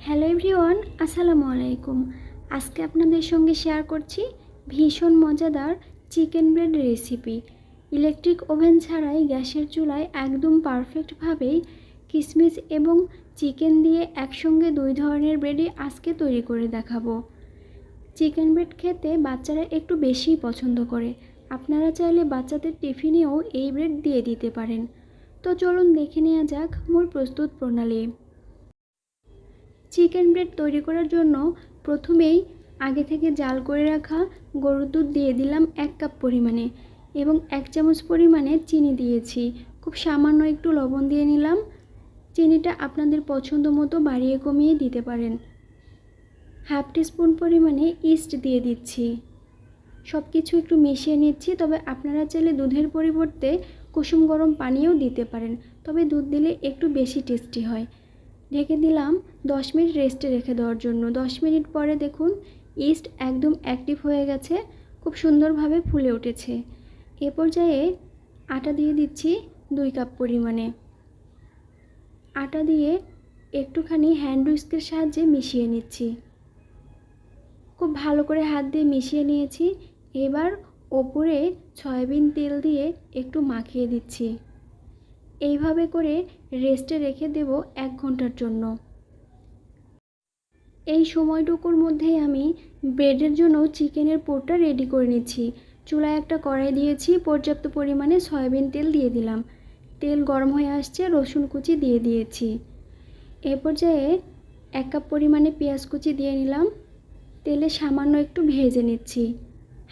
Hello everyone, আসসালামু আলাইকুম। আজকে আপনাদের সঙ্গে শেয়ার করছি ভীষণ মজাদার chicken bread recipe. Electric oven ছাড়াই গ্যাসের চুলায় একদম পারফেক্টভাবেই কিশমিশ এবং চিকেন দিয়ে একসঙ্গে দুই ধরনের ব্রেডই আজকে তৈরি করে দেখাবো। চিকেন ব্রেড খেতে বাচ্চারা একটু বেশিই পছন্দ করে। আপনারা চাইলে বাচ্চাদের টিফিনেও এই ব্রেড দিয়ে দিতে পারেন। তো চলুন দেখে নেওয়া যাক মূল প্রস্তুত প্রণালী। চিকেন ব্রেড তৈরি করার জন্য প্রথমেই আগে থেকে জাল করে রাখা গরুর দুধ দিয়ে দিলাম 1 কাপ পরিমাণে এবং 1 চামচ পরিমাণে চিনি দিয়েছি। খুব সামান্য একটু লবণ দিয়ে নিলাম। চিনিটা আপনাদের পছন্দ মতো বাড়িয়ে কমিয়ে দিতে পারেন। হাফ টিস্পুন পরিমাণে ইস্ট দিয়ে দিচ্ছি। সব কিছু একটু মিশিয়ে নিচ্ছি। তবে আপনারা চাইলে দুধের পরিবর্তে কুসুম গরম পানিও দিতে পারেন, তবে দুধ দিলে একটু বেশি টেস্টি হয়। ঢেকে দিলাম 10 মিনিট রেস্টে রেখে দেওয়ার জন্য। 10 মিনিট পরে দেখুন ইস্ট একদম অ্যাক্টিভ হয়ে গেছে, খুব সুন্দরভাবে ফুলে উঠেছে। এ পর্যায়ে আটা দিয়ে দিচ্ছি 2 কাপ পরিমাণে। আটা দিয়ে একটুখানি হ্যান্ড উইস্কের সাহায্যে মিশিয়ে নিচ্ছি। খুব ভালো করে হাত দিয়ে মিশিয়ে নিয়েছি। এবার ওপরে সয়াবিন তেল দিয়ে একটু মাখিয়ে দিচ্ছি। এইভাবে করে রেস্টে রেখে দেব 1 ঘন্টার জন্য। এই সময়টুকুর মধ্যেই আমি ব্রেডের জন্য চিকেনের পুরটা রেডি করে নিচ্ছি। চুলায় একটা কড়াই দিয়েছি, পর্যাপ্ত পরিমাণে সয়াবিন তেল দিয়ে দিলাম। তেল গরম হয়ে আসছে, রসুন কুচি দিয়ে দিয়েছি। এ পর্যায়ে 1 কাপ পরিমাণে পেঁয়াজ কুচি দিয়ে নিলাম। তেলে সামান্য একটু ভেজে নিচ্ছি।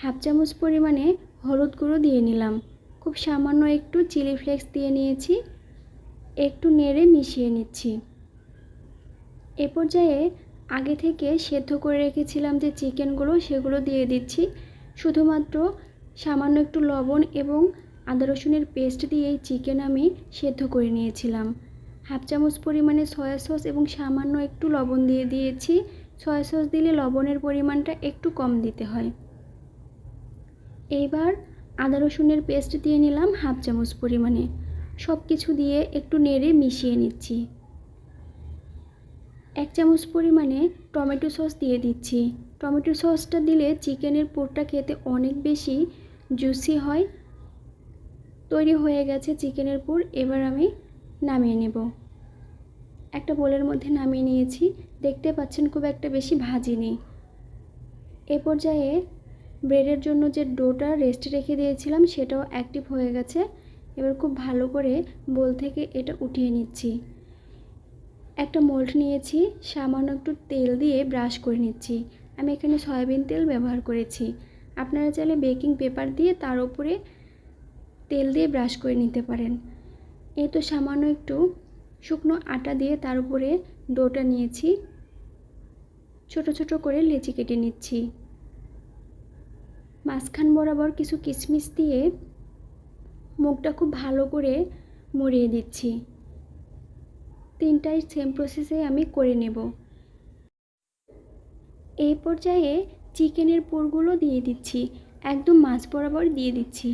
হাফ চামচ পরিমাণে হলুদ গুঁড়ো দিয়ে নিলাম। খুব সামান্য একটু চিলি ফ্লেক্স দিয়ে নিয়েছি। একটু নেড়ে মিশিয়ে নিচ্ছি। এ পর্যায়ে আগে থেকে সেদ্ধ করে রেখেছিলাম যে চিকেনগুলো, সেগুলো দিয়ে দিচ্ছি। শুধুমাত্র সামান্য একটু লবণ এবং আদা রসুনের পেস্ট দিয়ে এই চিকেন আমি সেদ্ধ করে নিয়েছিলাম। হাফ চামচ পরিমাণে সয়া সস এবং সামান্য একটু লবণ দিয়ে দিয়েছি। সয়া সস দিলে লবণের পরিমাণটা একটু কম দিতে হয়। এইবার আদা রসুনের পেস্ট দিয়ে নিলাম হাফ চামচ পরিমাণে। সব কিছু দিয়ে একটু নেড়ে মিশিয়ে নিচ্ছি। 1 চামচ পরিমাণে টমেটো সস দিয়ে দিচ্ছি। টমেটো সসটা দিলে চিকেনের পুরটা খেতে অনেক বেশি জুসি হয়। তৈরি হয়ে গেছে চিকেনের পুর। এবার আমি নামিয়ে নেব। একটা বোলের মধ্যে নামিয়ে নিয়েছি। দেখতে পাচ্ছেন খুব একটা বেশি ভাজিনি। এ পর্যায়ে ব্রেডের জন্য যে ডোটা রেস্টে রেখে দিয়েছিলাম সেটাও অ্যাক্টিভ হয়ে গেছে। এবার খুব ভালো করে বোল থেকে এটা উঠিয়ে নিচ্ছি। একটা মোল্ড নিয়েছি, সামান্য একটু তেল দিয়ে ব্রাশ করে নিচ্ছি। আমি এখানে সয়াবিন তেল ব্যবহার করেছি। আপনারা চাইলে বেকিং পেপার দিয়ে তার উপরে তেল দিয়ে ব্রাশ করে নিতে পারেন। এই তো সামান্য একটু শুকনো আটা দিয়ে তার উপরে ডোটা নিয়েছি। ছোট ছোট করে লেচি কেটে নিচ্ছি। মাঝখান বরাবর কিছু কিশমিশ দিয়ে মুখটা খুব ভালো করে মুড়িয়ে দিচ্ছি। তিনটাই সেম প্রসেসে আমি করে নেব। এই পর্যায়ে চিকেনের পুরগুলো দিয়ে দিচ্ছি। একদম মাঝ বরাবর দিয়ে দিচ্ছি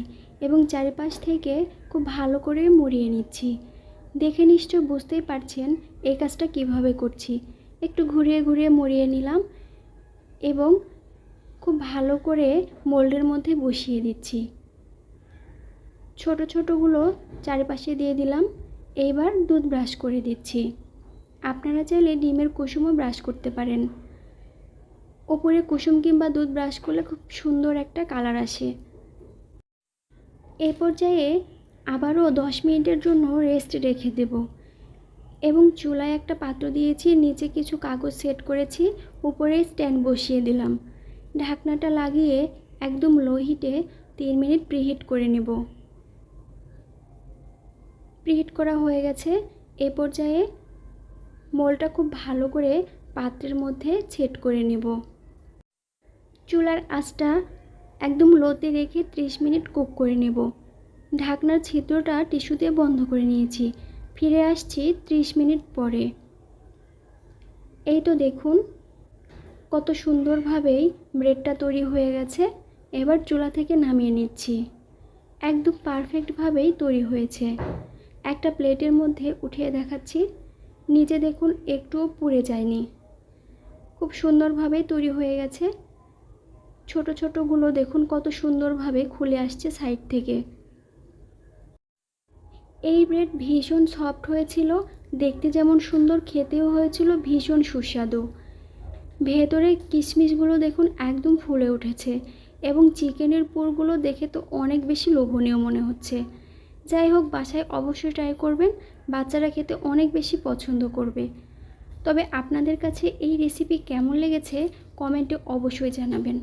এবং চারিপাশ থেকে খুব ভালো করে মুড়িয়ে নিচ্ছি। দেখে নিশ্চয় বুঝতেই পারছেন এই কাজটা কিভাবে করছি। একটু ঘুরিয়ে ঘুরিয়ে মুড়িয়ে নিলাম এবং খুব ভালো করে মোল্ডের মধ্যে বসিয়ে দিচ্ছি। ছোট ছোটগুলো চারিপাশে দিয়ে দিলাম। এইবার দুধ ব্রাশ করে দিচ্ছি। আপনারা চাইলে ডিমের কুসুমও ব্রাশ করতে পারেন। ওপরে কুসুম কিংবা দুধ ব্রাশ করলে খুব সুন্দর একটা কালার আসে। এই পর্যায়ে আবারও 10 মিনিটের জন্য রেস্ট রেখে দেব এবং চুলায় একটা পাত্র দিয়েছি, নিচে কিছু কাগজ সেট করেছি, উপরে স্ট্যান্ড বসিয়ে দিলাম। ঢাকনাটা লাগিয়ে একদম লো হিটে 3 মিনিট প্রিহিট করে নেব। প্রিহিট করা হয়ে গেছে। এ পর্যায়ে মোলটা খুব ভালো করে পাত্রের মধ্যে সেট করে নেব। চুলার আঁচটা একদম লোতে রেখে 30 মিনিট কুক করে নেব। ঢাকনার ছিদ্রটা টিস্যু দিয়ে বন্ধ করে নিয়েছি। ফিরে আসছি 30 মিনিট পরে। এই তো দেখুন কত সুন্দরভাবেই ব্রেডটা তৈরি হয়ে গেছে। এবার চুলা থেকে নামিয়ে নিচ্ছি। একদম পারফেক্টভাবেই তৈরি হয়েছে। একটা প্লেটের মধ্যে উঠিয়ে দেখাচ্ছি। নিচে দেখুন একটুও পুড়ে যায়নি। খুব সুন্দরভাবে তৈরি হয়ে গেছে। ছোট ছোটগুলো দেখুন কত সুন্দরভাবে খুলে আসছে সাইড থেকে। এই ব্রেড ভীষণ সফট হয়েছিল, দেখতে যেমন সুন্দর, খেতেও হয়েছিল ভীষণ সুস্বাদু। ভেতরে কিশমিশগুলো দেখুন একদম ফুলে উঠেছে এবং চিকেনের পুরগুলো দেখে তো অনেক বেশি লোভনীয় মনে হচ্ছে। যাই হোক, বাসায় অবশ্যই ট্রাই করবেন, বাচ্চারা খেতে অনেক বেশি পছন্দ করবে। তবে আপনাদের কাছে এই রেসিপি কেমন লেগেছে কমেন্টে অবশ্যই জানাবেন।